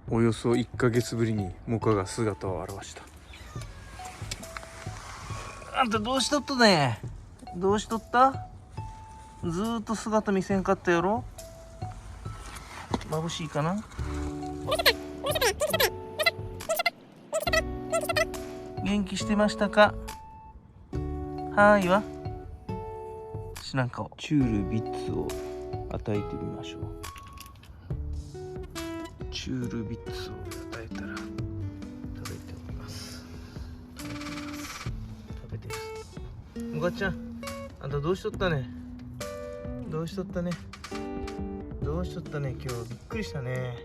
およそ1ヶ月ぶりにモカが姿を現した。あんたどうしとったね。どうしとった？ずーっと姿見せんかったやろ。眩しいかな。元気してましたか？はーいわ。知らん顔。チュールビッツを与えてみましょう。チュールビッツを与えたら食べております。食べてます。むかちゃん、あんたどうしとったね。どうしとったね。どうしとったね。今日びっくりしたね。